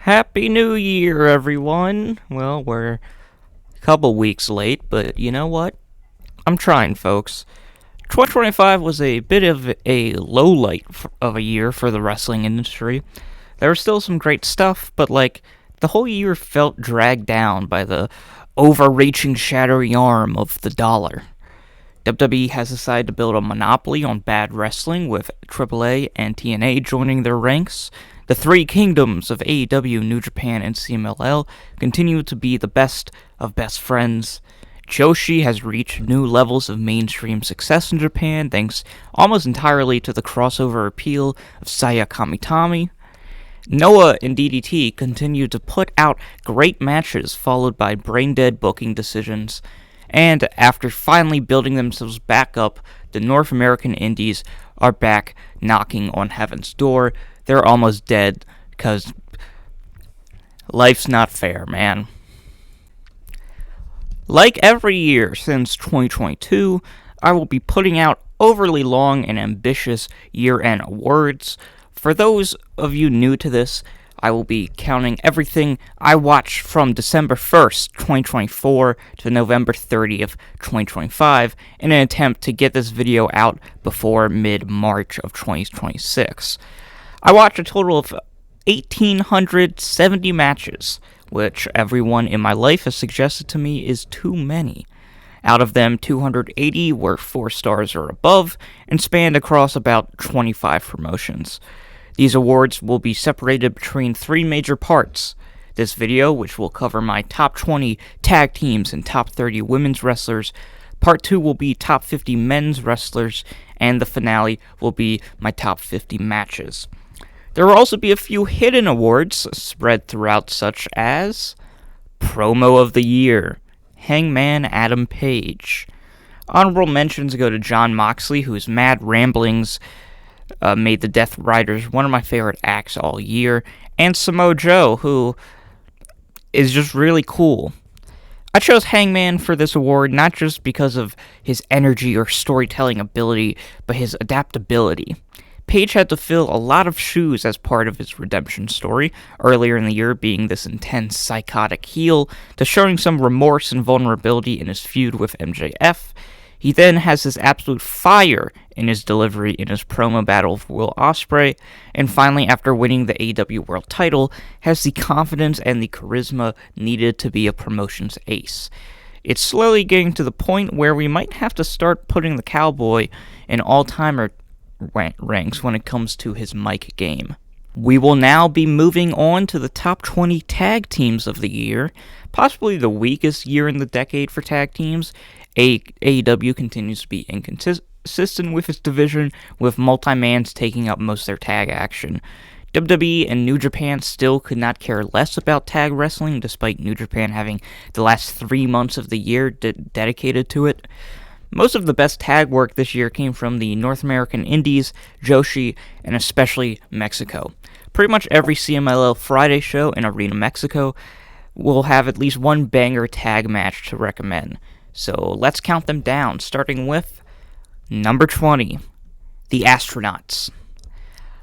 Happy New Year, everyone! Well, we're a couple weeks late, but you know what? I'm trying, folks. 2025 was a bit of a low light of a year for the wrestling industry. There was still some great stuff, but the whole year felt dragged down by the overreaching shadowy arm of the dollar. WWE has decided to build a monopoly on bad wrestling, with AAA and TNA joining their ranks. The three kingdoms of AEW, New Japan, and CMLL continue to be the best of best friends. Joshi has reached new levels of mainstream success in Japan thanks almost entirely to the crossover appeal of Saya Kamitani. Noah and DDT continue to put out great matches followed by brain-dead booking decisions. And after finally building themselves back up, the North American indies are back knocking on heaven's door. They're almost dead because life's not fair, man. Like every year since 2022, I will be putting out overly long and ambitious year-end awards. For those of you new to this, I will be counting everything I watched from December 1st, 2024 to November 30th, 2025 in an attempt to get this video out before mid-March of 2026. I watched a total of 1,870 matches, which everyone in my life has suggested to me is too many. Out of them, 280 were 4 stars or above and spanned across about 25 promotions. These awards will be separated between 3 major parts. This video, which will cover my top 20 tag teams and top 30 women's wrestlers. Part 2 will be top 50 men's wrestlers, and the finale will be my top 50 matches. There will also be a few hidden awards spread throughout, such as Promo of the Year, Hangman Adam Page. Honorable mentions go to Jon Moxley, whose mad ramblings made the Death Riders one of my favorite acts all year, and Samoa Joe, who is just really cool. I chose Hangman for this award not just because of his energy or storytelling ability, but his adaptability. Page had to fill a lot of shoes as part of his redemption story, earlier in the year being this intense, psychotic heel, to showing some remorse and vulnerability in his feud with MJF. He then has this absolute fire in his delivery in his promo battle with Will Ospreay, and finally, after winning the AEW World title, has the confidence and the charisma needed to be a promotion's ace. It's slowly getting to the point where we might have to start putting the Cowboy in all-timer ranks when it comes to his mic game. We will now be moving on to the top 20 tag teams of the year, possibly the weakest year in the decade for tag teams. AEW continues to be inconsistent with its division, with multi-mans taking up most of their tag action. WWE and New Japan still could not care less about tag wrestling, despite New Japan having the last 3 months of the year dedicated to it. Most of the best tag work this year came from the North American Indies, Joshi, and especially Mexico. Pretty much every CMLL Friday show in Arena Mexico will have at least one banger tag match to recommend. So let's count them down, starting with number 20, the Astronauts.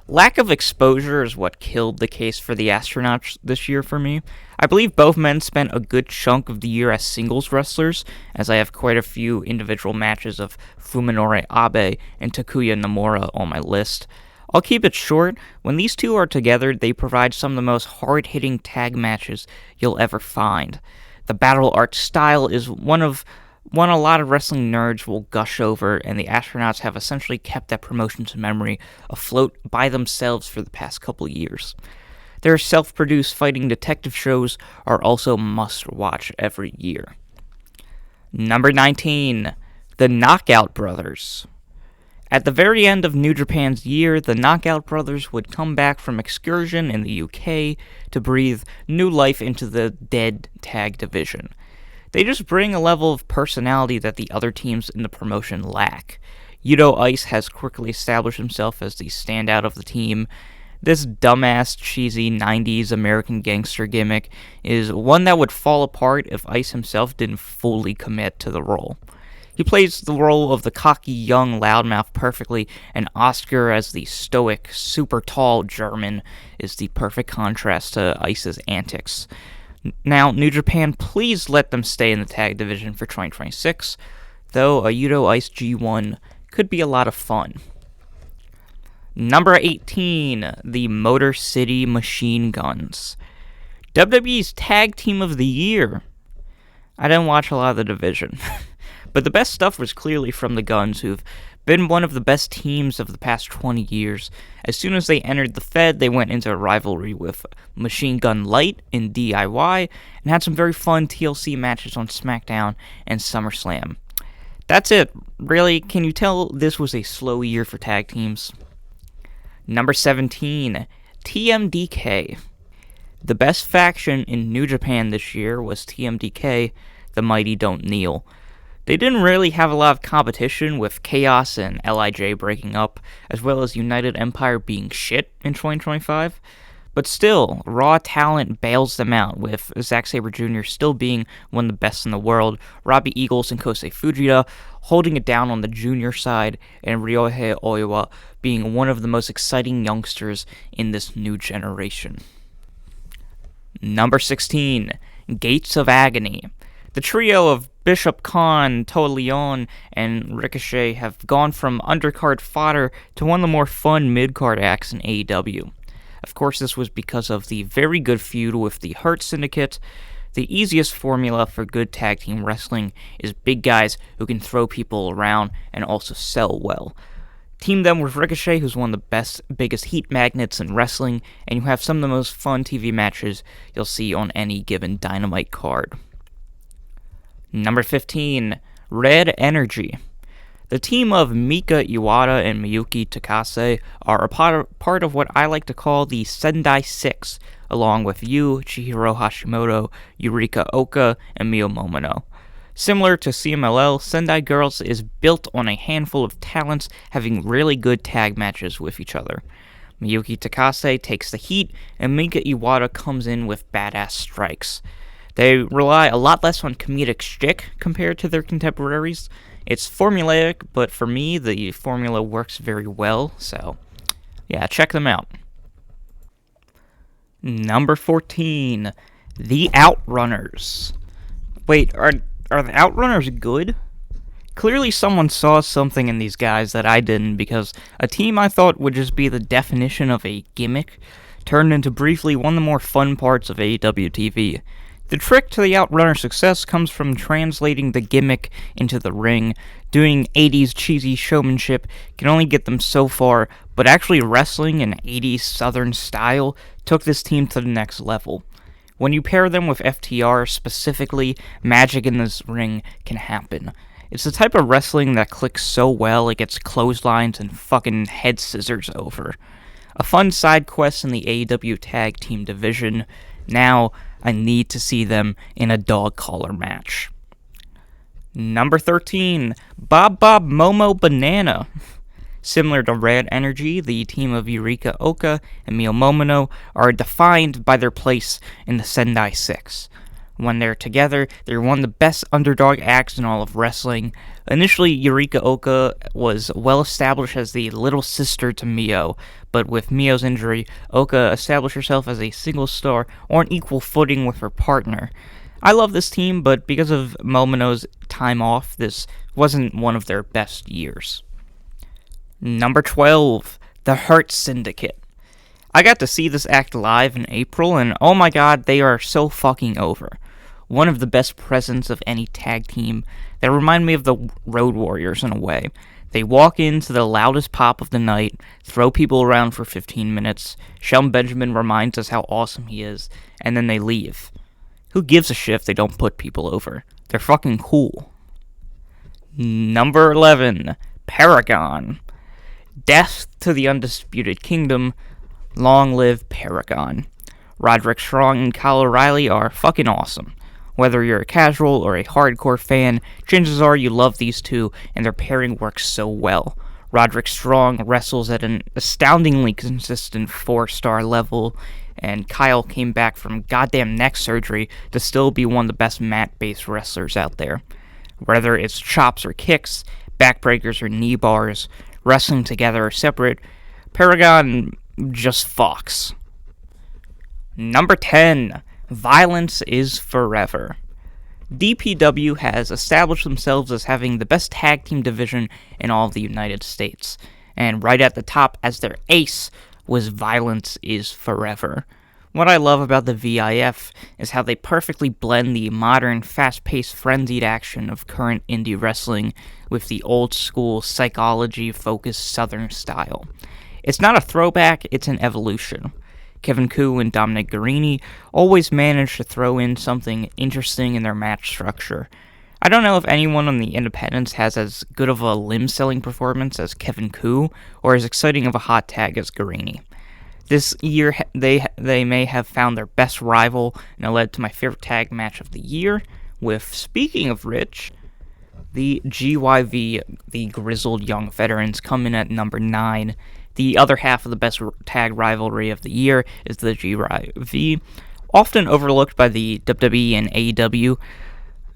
Lack of exposure is what killed the case for the Astronauts this year for me. I believe both men spent a good chunk of the year as singles wrestlers, as I have quite a few individual matches of Fuminori Abe and Takuya Nomura on my list. I'll keep it short. When these two are together, they provide some of the most hard-hitting tag matches you'll ever find. The battle art style is one a lot of wrestling nerds will gush over, and the Astronauts have essentially kept that promotion's memory afloat by themselves for the past couple years. Their self-produced fighting detective shows are also must-watch every year. Number 19, the Knockout Brothers. At the very end of New Japan's year, the Knockout Brothers would come back from excursion in the UK to breathe new life into the dead tag division. They just bring a level of personality that the other teams in the promotion lack. Yuto Ice has quickly established himself as the standout of the team. This dumbass, cheesy 90s American gangster gimmick is one that would fall apart if Ice himself didn't fully commit to the role. He plays the role of the cocky young loudmouth perfectly, and Oscar as the stoic, super tall German is the perfect contrast to Ice's antics. Now, New Japan, please let them stay in the tag division for 2026, though a Yudo Ice G1 could be a lot of fun. Number 18, the Motor City Machine Guns. WWE's Tag Team of the Year. I didn't watch a lot of the division, but the best stuff was clearly from the Guns, who've been one of the best teams of the past 20 years. As soon as they entered the Fed, they went into a rivalry with Machine Gun Light in DIY, and had some very fun TLC matches on SmackDown and SummerSlam. That's it. Really, can you tell this was a slow year for tag teams? Number 17, TMDK. The best faction in New Japan this year was TMDK, the Mighty Don't Kneel. They didn't really have a lot of competition, with Chaos and LIJ breaking up, as well as United Empire being shit in 2025. But still, Raw talent bails them out, with Zack Sabre Jr. still being one of the best in the world, Robbie Eagles and Kosei Fujita holding it down on the junior side, and Ryohei Oiwa being one of the most exciting youngsters in this new generation. Number 16, Gates of Agony. The trio of Bishop Khan, Toa Leon, and Ricochet have gone from undercard fodder to one of the more fun mid-card acts in AEW. Of course, this was because of the very good feud with the Hurt Syndicate. The easiest formula for good tag team wrestling is big guys who can throw people around and also sell well. Team them with Ricochet, who's one of the biggest heat magnets in wrestling, and you have some of the most fun TV matches you'll see on any given Dynamite card. Number 15, Red Energy. The team of Mika Iwata and Miyuki Takase are a part of what I like to call the Sendai Six, along with Yu, Chihiro Hashimoto, Yurika Oka, and Mio Momono. Similar to CMLL, Sendai Girls is built on a handful of talents having really good tag matches with each other. Miyuki Takase takes the heat, and Mika Iwata comes in with badass strikes. They rely a lot less on comedic shtick compared to their contemporaries. It's formulaic, but for me, the formula works very well, so yeah, check them out. Number 14, The Outrunners. Wait, are the Outrunners good? Clearly someone saw something in these guys that I didn't, because a team I thought would just be the definition of a gimmick turned into briefly one of the more fun parts of AEW TV. The trick to the Outrunner success comes from translating the gimmick into the ring. Doing 80s cheesy showmanship can only get them so far, but actually wrestling in 80s Southern style took this team to the next level. When you pair them with FTR specifically, magic in this ring can happen. It's the type of wrestling that clicks so well it gets clotheslines and fucking head scissors over. A fun side quest in the AEW Tag Team division. Now, I need to see them in a dog collar match. Number 13, Bob Momo Banana. Similar to Red Energy, the team of Yurika Oka and Mio Momono are defined by their place in the Sendai Six. When they're together, they're one of the best underdog acts in all of wrestling. Initially, Yurika Oka was well established as the little sister to Mio, but with Mio's injury, Oka established herself as a single star on equal footing with her partner. I love this team, but because of Momono's time off, this wasn't one of their best years. Number 12, The Hurt Syndicate. I got to see this act live in April, and oh my god, they are so fucking over. One of the best presents of any tag team. They remind me of the Road Warriors in a way. They walk into the loudest pop of the night, throw people around for 15 minutes, Shelton Benjamin reminds us how awesome he is, and then they leave. Who gives a shit if they don't put people over? They're fucking cool. Number 11, Paragon. Death to the Undisputed Kingdom. Long live Paragon. Roderick Strong and Kyle O'Reilly are fucking awesome. Whether you're a casual or a hardcore fan, chances are you love these two, and their pairing works so well. Roderick Strong wrestles at an astoundingly consistent 4-star level, and Kyle came back from goddamn neck surgery to still be one of the best mat-based wrestlers out there. Whether it's chops or kicks, backbreakers or knee bars, wrestling together or separate, Paragon just fucks. Number 10. Violence is Forever. DPW has established themselves as having the best tag team division in all of the United States, and right at the top as their ace was Violence is Forever. What I love about the VIF is how they perfectly blend the modern, fast-paced, frenzied action of current indie wrestling with the old-school, psychology-focused Southern style. It's not a throwback, it's an evolution. Kevin Koo and Dominic Garrini always manage to throw in something interesting in their match structure. I don't know if anyone on the independents has as good of a limb-selling performance as Kevin Koo, or as exciting of a hot tag as Garrini. This year, they may have found their best rival, and it led to my favorite tag match of the year, with, speaking of Rich, the GYV, the Grizzled Young Veterans, come in at number 9. The other half of the best tag rivalry of the year is the GYV. Often overlooked by the WWE and AEW,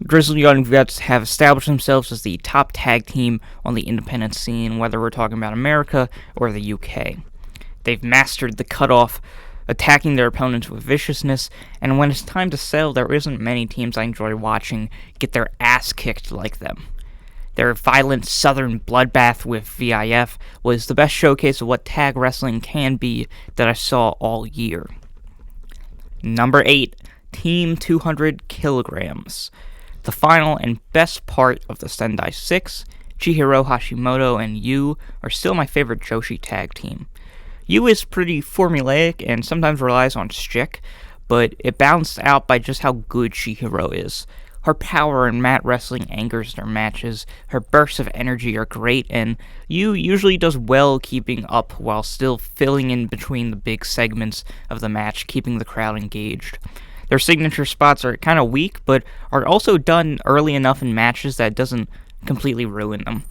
Grizzled Young Vets have established themselves as the top tag team on the independent scene, whether we're talking about America or the UK. They've mastered the cutoff, attacking their opponents with viciousness, and when it's time to sell, there isn't many teams I enjoy watching get their ass kicked like them. Their violent southern bloodbath with VIF was the best showcase of what tag wrestling can be that I saw all year. Number 8, Team 200 Kilograms. The final and best part of the Sendai 6, Chihiro Hashimoto and Yu are still my favorite Joshi tag team. Yu is pretty formulaic and sometimes relies on shtick, but it balanced out by just how good Chihiro is. Her power in mat wrestling angers their matches, her bursts of energy are great, and Yu usually does well keeping up while still filling in between the big segments of the match, keeping the crowd engaged. Their signature spots are kind of weak, but are also done early enough in matches that it doesn't completely ruin them.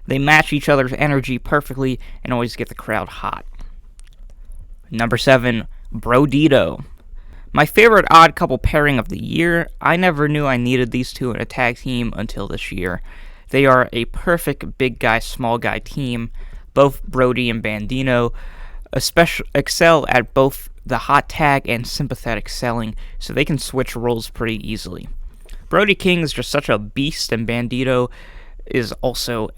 They match each other's energy perfectly and always get the crowd hot. Number 7, Brodito. My favorite odd couple pairing of the year. I never knew I needed these two in a tag team until this year. They are a perfect big guy, small guy team. Both Brody and Bandino excel at both the hot tag and sympathetic selling, so they can switch roles pretty easily. Brody King is just such a beast, and Bandito is also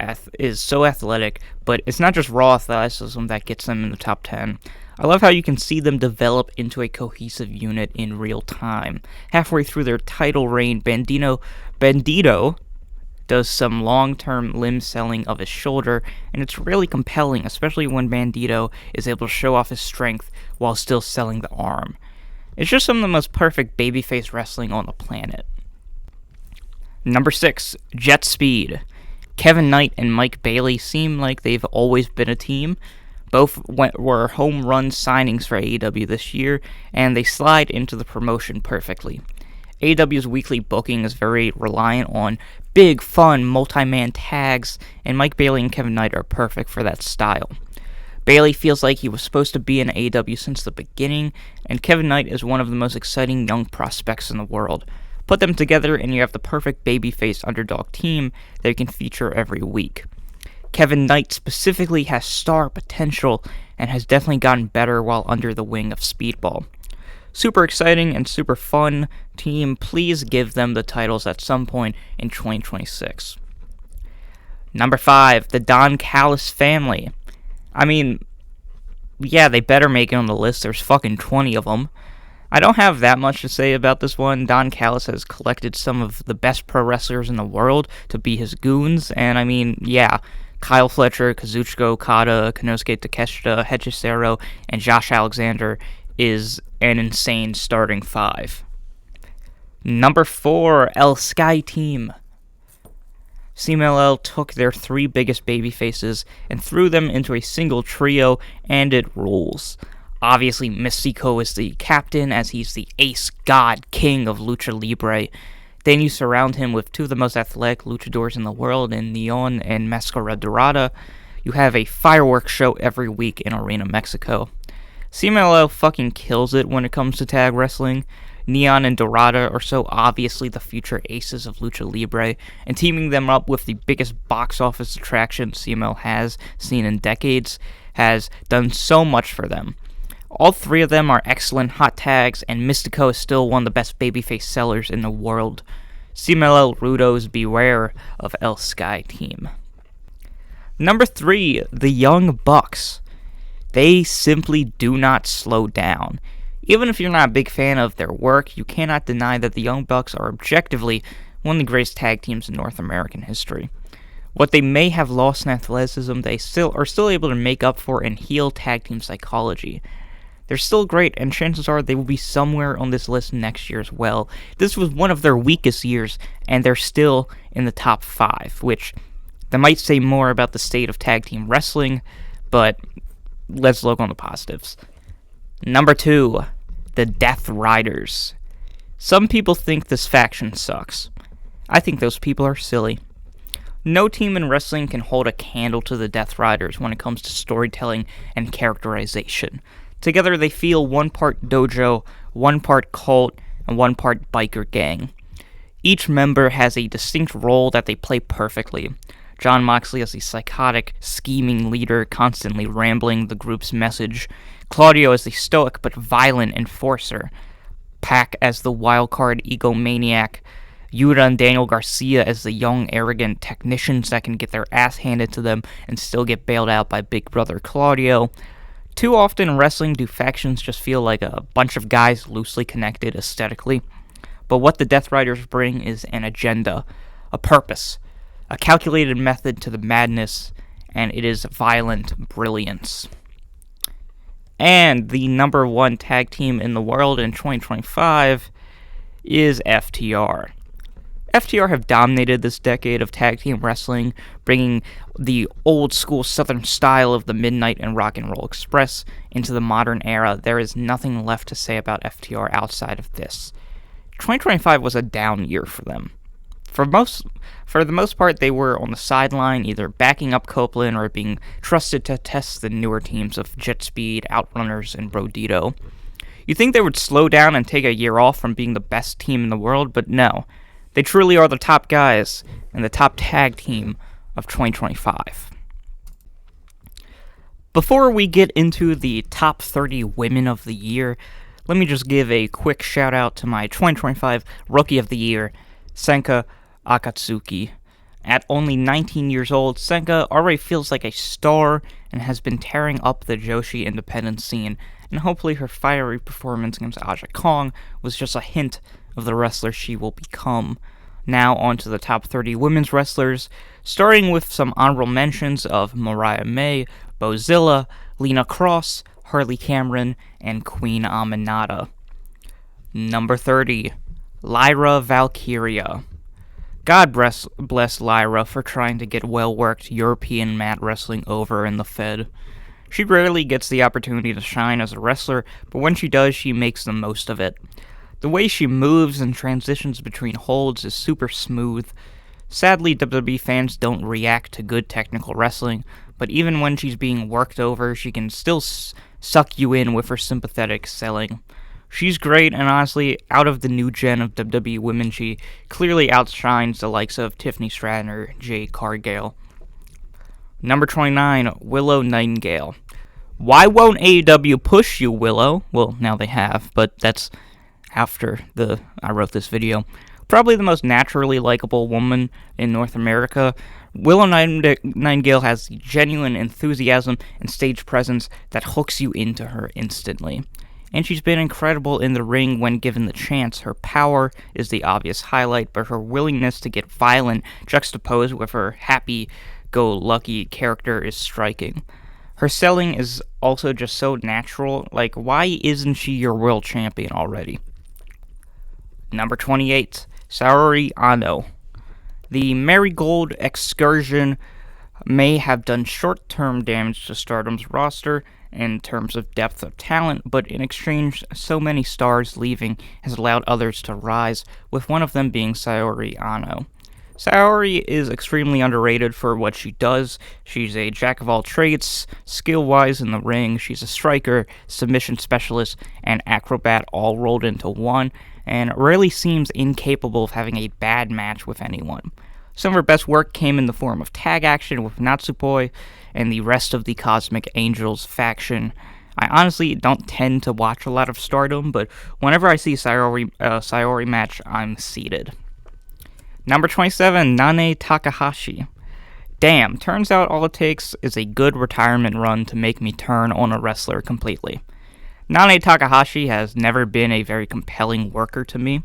so athletic, but it's not just raw athleticism that gets them in the top 10. I love how you can see them develop into a cohesive unit in real time. Halfway through their title reign, Bandito does some long-term limb selling of his shoulder, and it's really compelling, especially when Bandito is able to show off his strength while still selling the arm. It's just some of the most perfect babyface wrestling on the planet. Number 6, Jet Speed. Kevin Knight and Mike Bailey seem like they've always been a team. Both were home run signings for AEW this year, and they slide into the promotion perfectly. AEW's weekly booking is very reliant on big, fun, multi-man tags, and Mike Bailey and Kevin Knight are perfect for that style. Bailey feels like he was supposed to be in AEW since the beginning, and Kevin Knight is one of the most exciting young prospects in the world. Put them together and you have the perfect babyface underdog team that you can feature every week. Kevin Knight specifically has star potential and has definitely gotten better while under the wing of Speedball. Super exciting and super fun team. Please give them the titles at some point in 2026. Number 5, the Don Callis family. I mean, yeah, they better make it on the list. There's fucking 20 of them. I don't have that much to say about this one. Don Callis has collected some of the best pro wrestlers in the world to be his goons, and I mean, yeah, Kyle Fletcher, Kazuchika Okada, Konosuke Takeshita, Hechicero, and Josh Alexander is an insane starting 5. Number 4, El Sky Team. CMLL took their 3 biggest babyfaces and threw them into a single trio, and it rules. Obviously, Mystico is the captain, as he's the ace god king of Lucha Libre. Then you surround him with 2 of the most athletic luchadors in the world in Neon and Mascara Dorada. You have a fireworks show every week in Arena Mexico. CMLL fucking kills it when it comes to tag wrestling. Neon and Dorada are so obviously the future aces of Lucha Libre, and teaming them up with the biggest box office attraction CMLL has seen in decades has done so much for them. All three of them are excellent hot tags, and Mystico is still one of the best babyface sellers in the world. CMLL Rudos beware of El Sky Team. Number 3, the Young Bucks. They simply do not slow down. Even if you're not a big fan of their work, you cannot deny that the Young Bucks are objectively one of the greatest tag teams in North American history. What they may have lost in athleticism, they are still able to make up for in heel tag team psychology. They're still great, and chances are they will be somewhere on this list next year as well. This was one of their weakest years, and they're still in the top 5, which that might say more about the state of tag team wrestling, but let's look on the positives. Number 2, the Death Riders. Some people think this faction sucks. I think those people are silly. No team in wrestling can hold a candle to the Death Riders when it comes to storytelling and characterization. Together they feel one part dojo, one part cult, and one part biker gang. Each member has a distinct role that they play perfectly. Jon Moxley as the psychotic, scheming leader, constantly rambling the group's message. Claudio as the stoic but violent enforcer. Pac as the wildcard egomaniac. Yuta and Daniel Garcia as the young, arrogant technicians that can get their ass handed to them and still get bailed out by Big Brother Claudio. Too often in wrestling do factions just feel like a bunch of guys loosely connected aesthetically. But what the Death Riders bring is an agenda, a purpose, a calculated method to the madness, and it is violent brilliance. And the number 1 tag team in the world in 2025 is FTR. FTR have dominated this decade of tag team wrestling, bringing the old school southern style of the Midnight and Rock and Roll Express into the modern era. There is nothing left to say about FTR outside of this. 2025 was a down year for them. For the most part, they were on the sideline, either backing up Copeland or being trusted to test the newer teams of Jet Speed, Outrunners, and Brodito. You'd think they would slow down and take a year off from being the best team in the world, but no. They truly are the top guys and the top tag team of 2025. Before we get into the top 30 women of the year, let me just give a quick shout out to my 2025 Rookie of the Year, Senka Akatsuki. At only 19 years old, Senka already feels like a star and has been tearing up the Joshi independent scene, and hopefully her fiery performance against Aja Kong was just a hint of the wrestler she will become. Now on to the top 30 women's wrestlers, starting with some honorable mentions of Mariah May, Bozilla, Lena Cross, Harley Cameron, and Queen Aminata. Number 30, Lyra Valkyria. God bless Lyra for trying to get well-worked European mat wrestling over in the Fed. She rarely gets the opportunity to shine as a wrestler, but when she does, she makes the most of it. The way she moves and transitions between holds is super smooth. Sadly, WWE fans don't react to good technical wrestling, but even when she's being worked over, she can still suck you in with her sympathetic selling. She's great, and honestly, out of the new gen of WWE women, she clearly outshines the likes of Tiffany Stratton or Jade Cargill. Number 29, Willow Nightingale. Why won't AEW push you, Willow? Well, now they have, but that's after I wrote this video. Probably the most naturally likable woman in North America, Willow Nightingale has genuine enthusiasm and stage presence that hooks you into her instantly. And she's been incredible in the ring when given the chance. Her power is the obvious highlight, but her willingness to get violent juxtaposed with her happy-go-lucky character is striking. Her selling is also just so natural. Like, why isn't she your world champion already? Number 28, Saori Ano. The Marigold excursion may have done short-term damage to Stardom's roster in terms of depth of talent, but in exchange, so many stars leaving has allowed others to rise, with one of them being Saori Ano. Saori is extremely underrated for what she does. She's a jack of all trades, skill-wise in the ring. She's a striker, submission specialist, and acrobat all rolled into one, and really seems incapable of having a bad match with anyone. Some of her best work came in the form of tag action with Natsupoi and the rest of the Cosmic Angels faction. I honestly don't tend to watch a lot of Stardom, but whenever I see Saori match, I'm seated. Number 27, Nane Takahashi. Damn, turns out all it takes is a good retirement run to make me turn on a wrestler completely. Nane Takahashi has never been a very compelling worker to me.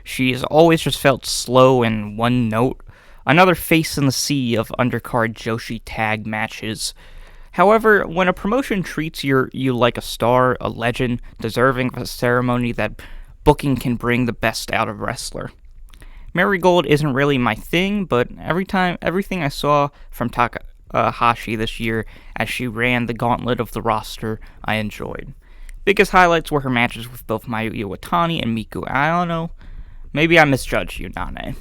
She's always just felt slow and one note, another face in the sea of undercard Joshi tag matches. However, when a promotion treats you like a star, a legend, deserving of a ceremony, that booking can bring the best out of a wrestler. Marigold isn't really my thing, but everything I saw from Takahashi this year as she ran the gauntlet of the roster, I enjoyed. Biggest highlights were her matches with both Mayu Iwatani and Miku Ayano. Maybe I misjudged you, Nane.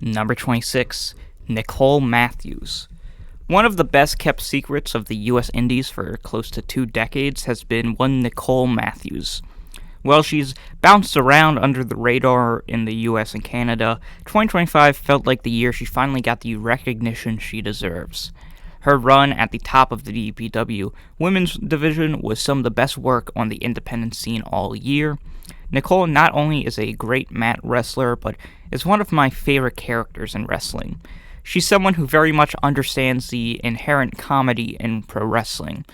Number 26, Nicole Matthews. One of the best kept secrets of the US Indies for close to 2 decades has been one Nicole Matthews. While she's bounced around under the radar in the US and Canada, 2025 felt like the year she finally got the recognition she deserves. Her run at the top of the DPW women's division was some of the best work on the independent scene all year. Nicole not only is a great mat wrestler, but is one of my favorite characters in wrestling. She's someone who very much understands the inherent comedy in pro wrestling.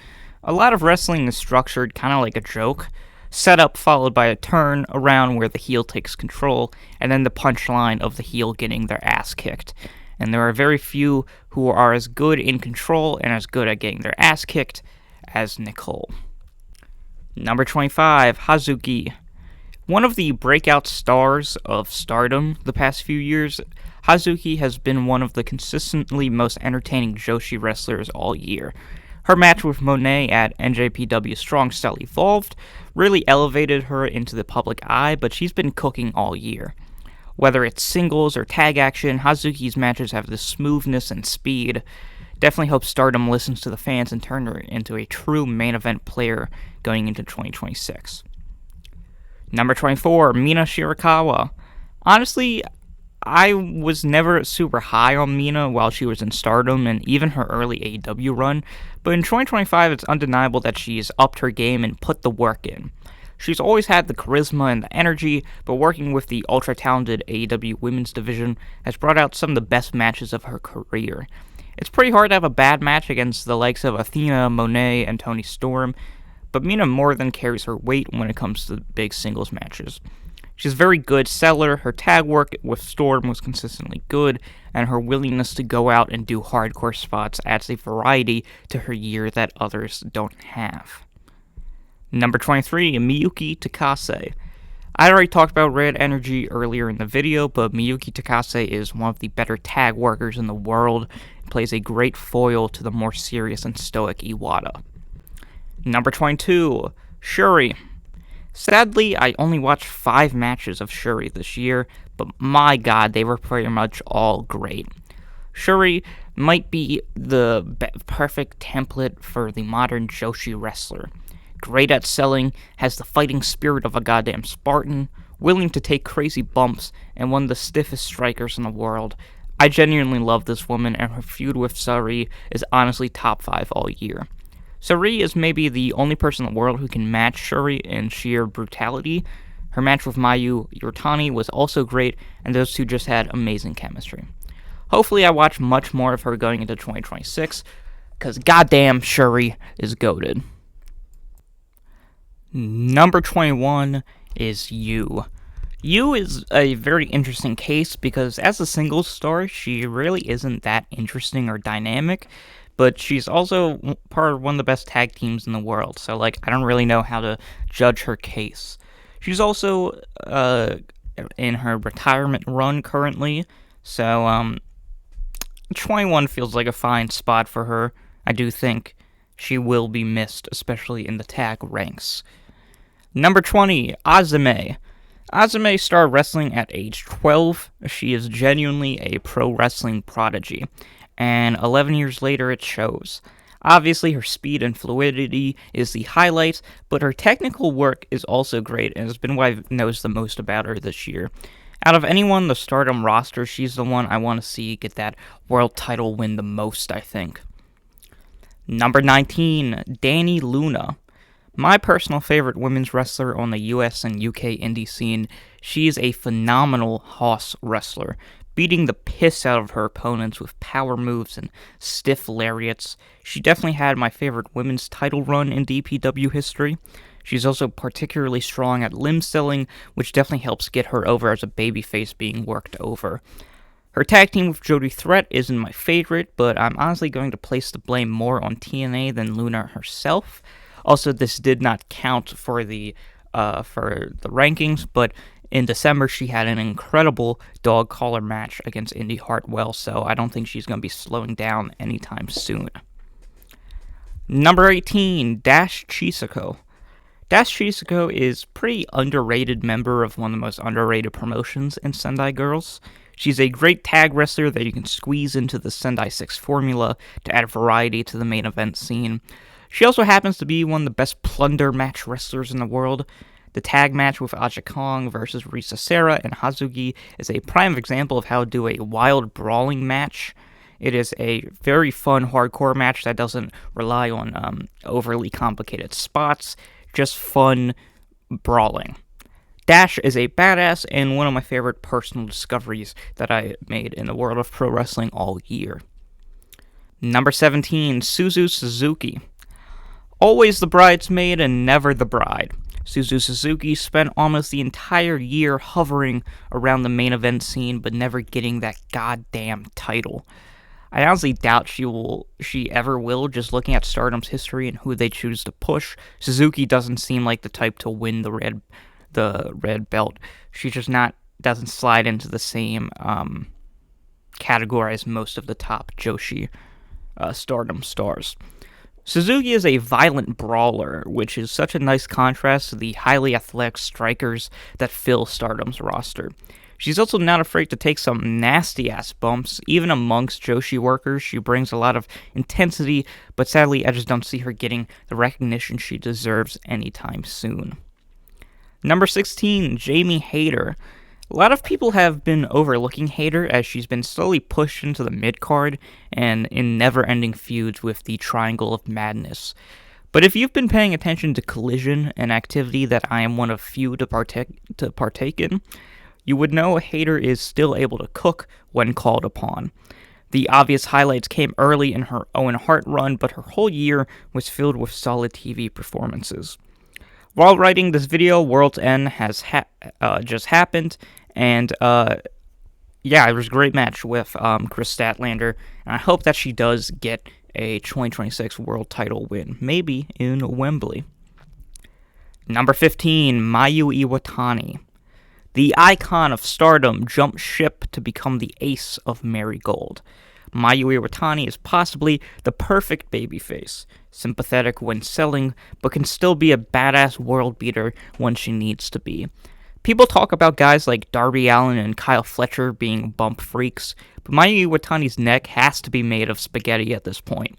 A lot of wrestling is structured kind of like a joke. Setup followed by a turn around where the heel takes control, and then the punchline of the heel getting their ass kicked. And there are very few who are as good in control and as good at getting their ass kicked as Nicole. Number 25, Hazuki. One of the breakout stars of Stardom the past few years, Hazuki has been one of the consistently most entertaining Joshi wrestlers all year. Her match with Monet at NJPW Strong Style Evolved really elevated her into the public eye, but she's been cooking all year. Whether it's singles or tag action, Hazuki's matches have the smoothness and speed. Definitely hope Stardom listens to the fans and turn her into a true main event player going into 2026. Number 24, Mina Shirakawa. Honestly, I was never super high on Mina while she was in Stardom and even her early AEW run, but in 2025 it's undeniable that she's upped her game and put the work in. She's always had the charisma and the energy, but working with the ultra-talented AEW women's division has brought out some of the best matches of her career. It's pretty hard to have a bad match against the likes of Athena, Monet, and Toni Storm, but Mina more than carries her weight when it comes to big singles matches. She's a very good seller, her tag work with Storm was consistently good, and her willingness to go out and do hardcore spots adds a variety to her year that others don't have. Number 23, Miyuki Takase. I already talked about Red Energy earlier in the video, but Miyuki Takase is one of the better tag workers in the world and plays a great foil to the more serious and stoic Iwata. Number 22, Shuri. Sadly, I only watched 5 matches of Shuri this year, but my god, they were pretty much all great. Shuri might be the perfect template for the modern Joshi wrestler. Great at selling, has the fighting spirit of a goddamn Spartan, willing to take crazy bumps, and one of the stiffest strikers in the world. I genuinely love this woman, and her feud with Saori is honestly top 5 all year. Saori is maybe the only person in the world who can match Shuri in sheer brutality. Her match with Mayu Iwatani was also great, and those two just had amazing chemistry. Hopefully I watch much more of her going into 2026, because goddamn Shuri is goated. Number 21 is Yu. Yu is a very interesting case because as a singles star, she really isn't that interesting or dynamic, but she's also part of one of the best tag teams in the world, so I don't really know how to judge her case. She's also in her retirement run currently, so 21 feels like a fine spot for her. I do think she will be missed, especially in the tag ranks. Number 20, Azumi. Azumi started wrestling at age 12. She is genuinely a pro wrestling prodigy, and 11 years later it shows. Obviously, her speed and fluidity is the highlight, but her technical work is also great and has been what I've noticed the most about her this year. Out of anyone on the Stardom roster, she's the one I want to see get that world title win the most, I think. Number 19, Dani Luna. My personal favorite women's wrestler on the US and UK indie scene. She's a phenomenal house wrestler, beating the piss out of her opponents with power moves and stiff lariats. She definitely had my favorite women's title run in DPW history. She's also particularly strong at limb selling, which definitely helps get her over as a babyface being worked over. Her tag team with Jody Threat isn't my favorite, but I'm honestly going to place the blame more on TNA than Luna herself. Also, this did not count for the rankings, but in December she had an incredible dog collar match against Indy Hartwell, so I don't think she's going to be slowing down anytime soon. Number 18, Dash Chisako. Dash Chisako is a pretty underrated member of one of the most underrated promotions in Sendai Girls. She's a great tag wrestler that you can squeeze into the Sendai 6 formula to add variety to the main event scene. She also happens to be one of the best plunder match wrestlers in the world. The tag match with Aja Kong versus Risa Sera and Hazuki is a prime example of how to do a wild brawling match. It is a very fun hardcore match that doesn't rely on overly complicated spots, just fun brawling. Dash is a badass and one of my favorite personal discoveries that I made in the world of pro wrestling all year. Number 17, Suzu Suzuki. Always the bridesmaid and never the bride. Suzu Suzuki spent almost the entire year hovering around the main event scene but never getting that goddamn title. I honestly doubt she ever will, just looking at Stardom's history and who they choose to push. Suzuki doesn't seem like the type to win the red belt. She just doesn't slide into the same category as most of the top Joshi Stardom stars. Suzuki is a violent brawler, which is such a nice contrast to the highly athletic strikers that fill Stardom's roster. She's also not afraid to take some nasty-ass bumps. Even amongst Joshi workers, she brings a lot of intensity, but sadly I just don't see her getting the recognition she deserves anytime soon. Number 16, Jamie Hayter. A lot of people have been overlooking Hayter as she's been slowly pushed into the mid-card and in never-ending feuds with the Triangle of Madness. But if you've been paying attention to Collision, an activity that I am one of few to partake in, you would know Hayter is still able to cook when called upon. The obvious highlights came early in her Owen Hart run, but her whole year was filled with solid TV performances. While writing this video, World's End has just happened, and it was a great match with Chris Statlander, and I hope that she does get a 2026 world title win, maybe in Wembley. Number 15, Mayu Iwatani. The icon of Stardom jumped ship to become the ace of Marigold. Mayu Iwatani is possibly the perfect babyface, sympathetic when selling, but can still be a badass world beater when she needs to be. People talk about guys like Darby Allin and Kyle Fletcher being bump freaks, but Mayu Iwatani's neck has to be made of spaghetti at this point.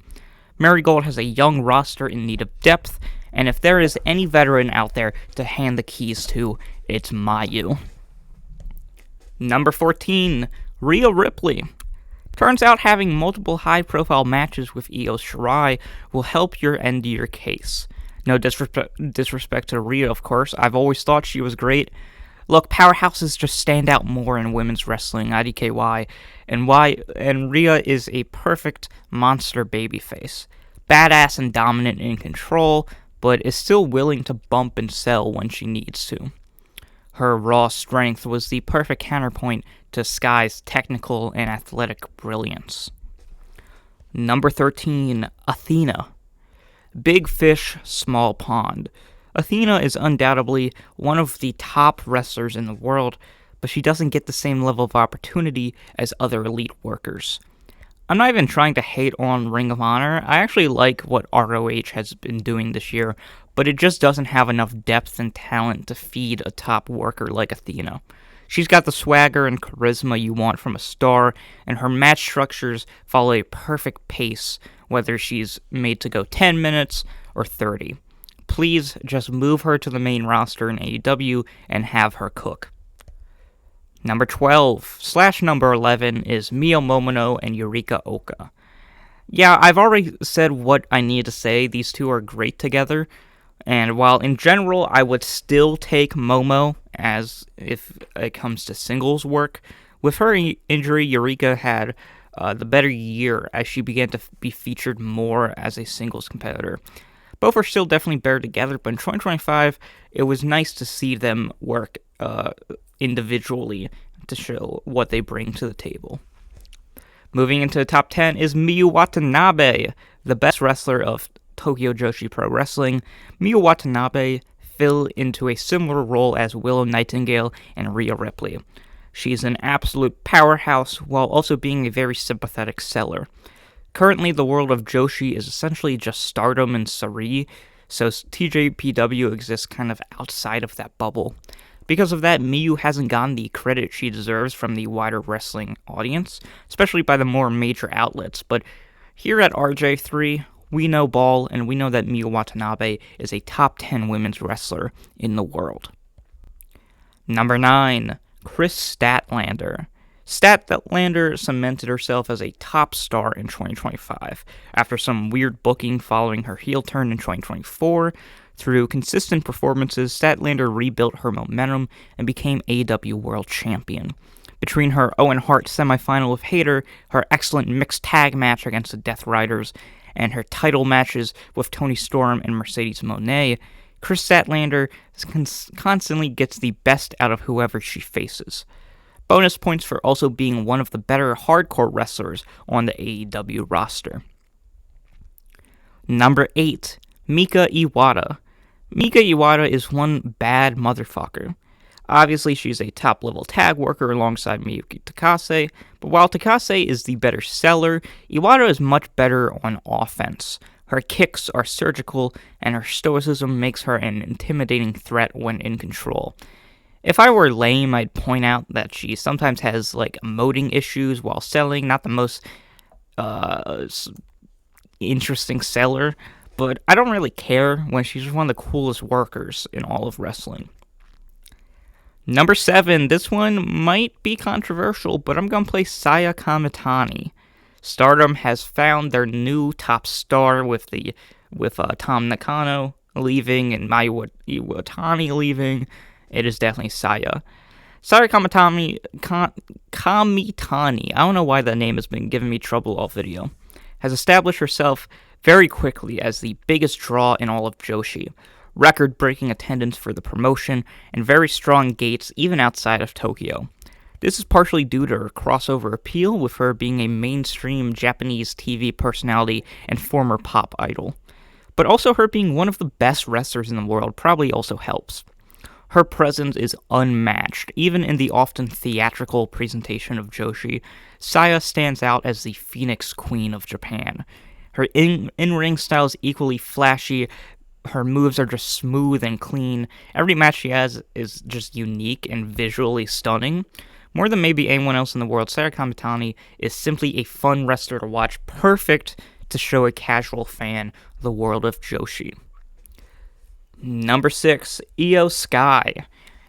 Marigold has a young roster in need of depth, and if there is any veteran out there to hand the keys to, it's Mayu. Number 14, Rhea Ripley. Turns out having multiple high-profile matches with Io Shirai will help your end your case. No disrespect to Rhea, of course. I've always thought she was great. Look, powerhouses just stand out more in women's wrestling, IDKY, and Rhea is a perfect monster babyface. Badass and dominant in control, but is still willing to bump and sell when she needs to. Her raw strength was the perfect counterpoint to Sky's technical and athletic brilliance. Number 13, Athena. Big fish, small pond. Athena is undoubtedly one of the top wrestlers in the world, but she doesn't get the same level of opportunity as other elite workers. I'm not even trying to hate on Ring of Honor. I actually like what ROH has been doing this year, but it just doesn't have enough depth and talent to feed a top worker like Athena. She's got the swagger and charisma you want from a star, and her match structures follow a perfect pace, whether she's made to go 10 minutes or 30. Please just move her to the main roster in AEW and have her cook. Number 12/number 11 is Mio Momono and Yurika Oka. Yeah, I've already said what I need to say. These two are great together. And while in general I would still take Momo as if it comes to singles work, with her injury, Eureka had the better year as she began to be featured more as a singles competitor. Both are still definitely better together, but in 2025, it was nice to see them work individually to show what they bring to the table. Moving into the top 10 is Miyu Watanabe, the best wrestler of Tokyo Joshi Pro Wrestling. Miyu Watanabe fell into a similar role as Willow Nightingale and Rhea Ripley. She's an absolute powerhouse while also being a very sympathetic seller. Currently, the world of Joshi is essentially just Stardom and Sarii, so TJPW exists kind of outside of that bubble. Because of that, Miyu hasn't gotten the credit she deserves from the wider wrestling audience, especially by the more major outlets, but here at RJ3, we know ball, and we know that Miyu Watanabe is a top 10 women's wrestler in the world. Number 9, Kris Statlander. Statlander cemented herself as a top star in 2025, after some weird booking following her heel turn in 2024. Through consistent performances, Statlander rebuilt her momentum and became AEW World Champion. Between her Owen Hart semifinal with Hayter, her excellent mixed tag match against the Death Riders, and her title matches with Toni Storm and Mercedes Moné, Kris Statlander constantly gets the best out of whoever she faces. Bonus points for also being one of the better hardcore wrestlers on the AEW roster. Number 8, Mika Iwata. Mika Iwata is one bad motherfucker. Obviously, she's a top-level tag worker alongside Miyuki Takase, but while Takase is the better seller, Iwata is much better on offense. Her kicks are surgical, and her stoicism makes her an intimidating threat when in control. If I were lame, I'd point out that she sometimes has, emoting issues while selling, not the most interesting seller, but I don't really care when she's just one of the coolest workers in all of wrestling. Number 7, this one might be controversial, but I'm going to place Saya Kamitani. Stardom has found their new top star with Tom Nakano leaving and Mayu Iwatani leaving. It is definitely Saya. Saya Kamitani, I don't know why that name has been giving me trouble all video, has established herself very quickly as the biggest draw in all of Joshi. Record-breaking attendance for the promotion, and very strong gates even outside of Tokyo. This is partially due to her crossover appeal, with her being a mainstream Japanese TV personality and former pop idol. But also her being one of the best wrestlers in the world probably also helps. Her presence is unmatched. Even in the often theatrical presentation of Joshi, Saya stands out as the Phoenix Queen of Japan. Her in-ring style is equally flashy. Her moves are just smooth and clean. Every match she has is just unique and visually stunning. More than maybe anyone else in the world, Saya Kamitani is simply a fun wrestler to watch, perfect to show a casual fan the world of Joshi. Number 6, Io Sky.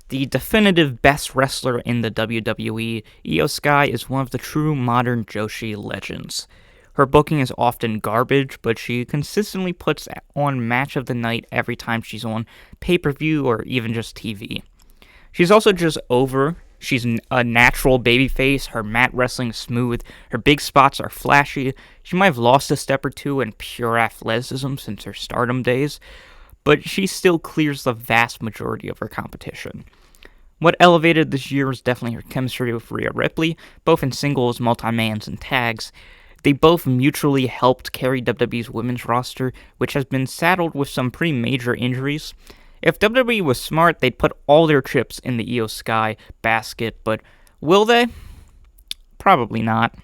The definitive best wrestler in the WWE, Io Sky is one of the true modern Joshi legends. Her booking is often garbage, but she consistently puts on match of the night every time she's on pay-per-view or even just TV. She's also just over. She's a natural babyface. Her mat wrestling is smooth. Her big spots are flashy. She might have lost a step or two in pure athleticism since her Stardom days, but she still clears the vast majority of her competition. What elevated this year was definitely her chemistry with Rhea Ripley, both in singles, multi-mans, and tags. They both mutually helped carry WWE's women's roster, which has been saddled with some pretty major injuries. If WWE was smart, they'd put all their chips in the Io Sky basket, but will they? Probably not.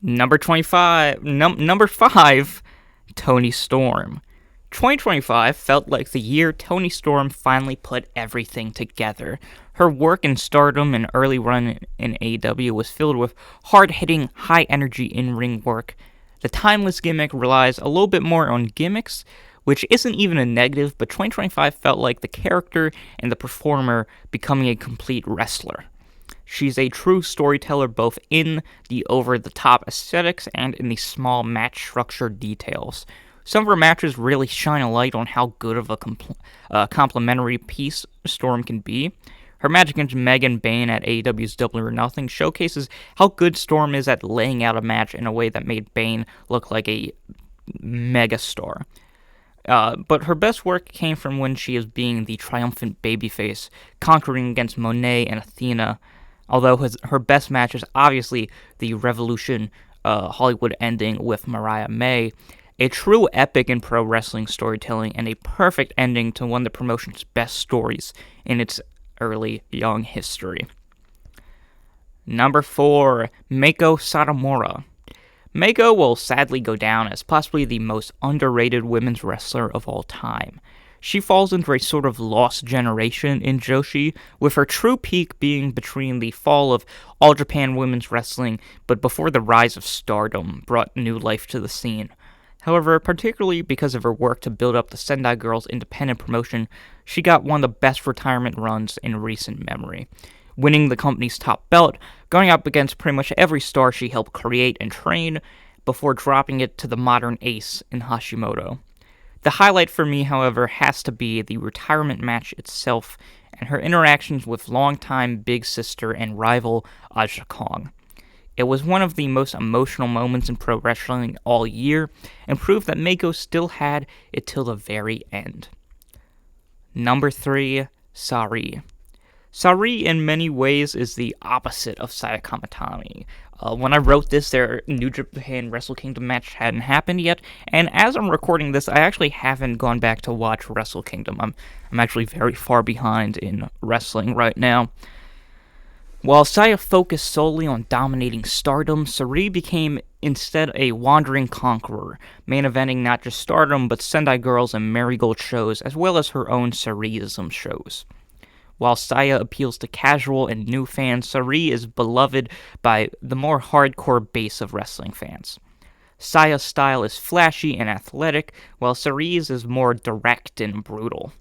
Number 5, Toni Storm. 2025 felt like the year Toni Storm finally put everything together. Her work in Stardom and early run in AEW was filled with hard-hitting, high-energy in-ring work. The timeless gimmick relies a little bit more on gimmicks, which isn't even a negative, but 2025 felt like the character and the performer becoming a complete wrestler. She's a true storyteller both in the over-the-top aesthetics and in the small match structure details. Some of her matches really shine a light on how good of a complementary piece Storm can be. Her match against Megan Bayne at AEW's Double or Nothing showcases how good Storm is at laying out a match in a way that made Bayne look like a megastar. But her best work came from when she is being the triumphant babyface, conquering against Monet and Athena. Although her best match is obviously the Revolution Hollywood ending with Mariah May, a true epic in pro wrestling storytelling and a perfect ending to one of the promotion's best stories in its early young history. Number 4, Meiko Satomura. Meiko will sadly go down as possibly the most underrated women's wrestler of all time. She falls into a sort of lost generation in Joshi, with her true peak being between the fall of All Japan Women's Wrestling, but before the rise of Stardom brought new life to the scene. However, particularly because of her work to build up the Sendai Girls independent promotion, she got one of the best retirement runs in recent memory, winning the company's top belt, going up against pretty much every star she helped create and train, before dropping it to the modern ace in Hashimoto. The highlight for me, however, has to be the retirement match itself and her interactions with longtime big sister and rival Aja Kong. It was one of the most emotional moments in pro wrestling all year, and proved that Meiko still had it till the very end. Number 3, Sari. Sari, in many ways, is the opposite of Saya Kamitani. When I wrote this, their New Japan Wrestle Kingdom match hadn't happened yet, and as I'm recording this, I actually haven't gone back to watch Wrestle Kingdom. I'm actually very far behind in wrestling right now. While Saya focused solely on dominating Stardom, Sari became instead a wandering conqueror, main eventing not just Stardom, but Sendai Girls and Marigold shows, as well as her own Sariism shows. While Saya appeals to casual and new fans, Sari is beloved by the more hardcore base of wrestling fans. Saya's style is flashy and athletic, while Sari's is more direct and brutal.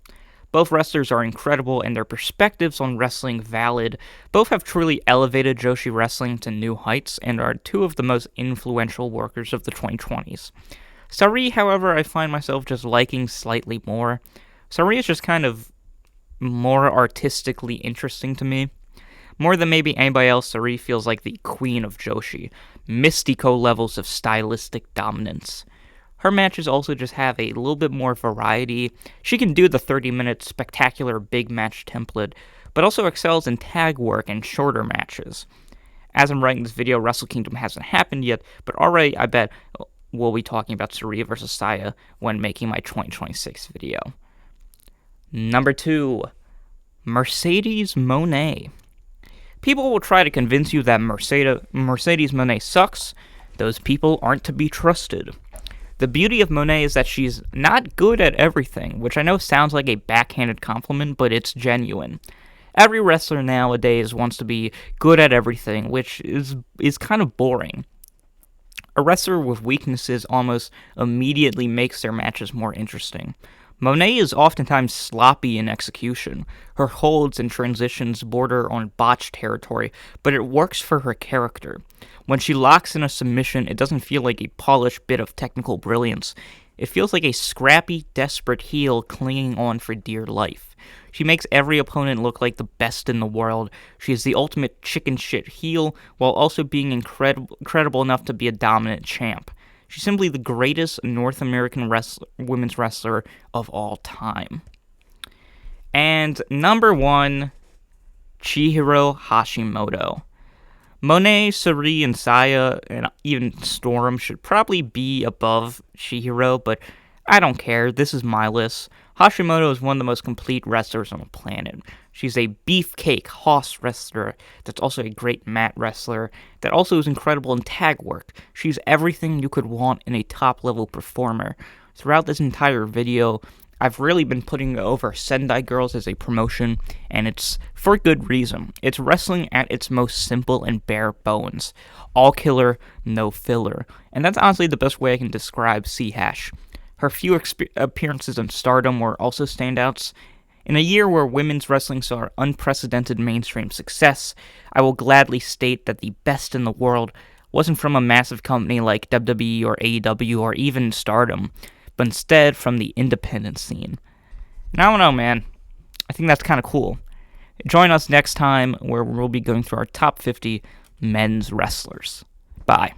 Both wrestlers are incredible and their perspectives on wrestling valid. Both have truly elevated Joshi wrestling to new heights and are two of the most influential workers of the 2020s. Sari, however, I find myself just liking slightly more. Sari is just kind of more artistically interesting to me. More than maybe anybody else, Sari feels like the queen of Joshi, mystico levels of stylistic dominance. Her matches also just have a little bit more variety. She can do the 30-minute spectacular big match template, but also excels in tag work and shorter matches. As I'm writing this video, Wrestle Kingdom hasn't happened yet, but already I bet we'll be talking about Sari versus Saya when making my 2026 video. Number 2, Mercedes Moné. People will try to convince you that Mercedes Moné sucks. Those people aren't to be trusted. The beauty of Moné is that she's not good at everything, which I know sounds like a backhanded compliment, but it's genuine. Every wrestler nowadays wants to be good at everything, which is kind of boring. A wrestler with weaknesses almost immediately makes their matches more interesting. Moné is oftentimes sloppy in execution. Her holds and transitions border on botched territory, but it works for her character. When she locks in a submission, it doesn't feel like a polished bit of technical brilliance. It feels like a scrappy, desperate heel clinging on for dear life. She makes every opponent look like the best in the world. She is the ultimate chicken shit heel, while also being incredible enough to be a dominant champ. She's simply the greatest North American women's wrestler of all time. And number 1, Chihiro Hashimoto. Moné, Sari, and Saya, and even Storm should probably be above Chihiro, but I don't care. This is my list. Hashimoto is one of the most complete wrestlers on the planet. She's a beefcake hoss wrestler that's also a great mat wrestler that also is incredible in tag work. She's everything you could want in a top-level performer. throughout this entire video, I've really been putting over Sendai Girls as a promotion, and it's for good reason. It's wrestling at its most simple and bare bones. All killer, no filler. And that's honestly the best way I can describe C-Hash. Her few appearances in Stardom were also standouts. In a year where women's wrestling saw unprecedented mainstream success, I will gladly state that the best in the world wasn't from a massive company like WWE or AEW or even Stardom, but instead from the independent scene. And I don't know, man. I think that's kind of cool. Join us next time where we'll be going through our top 50 men's wrestlers. Bye.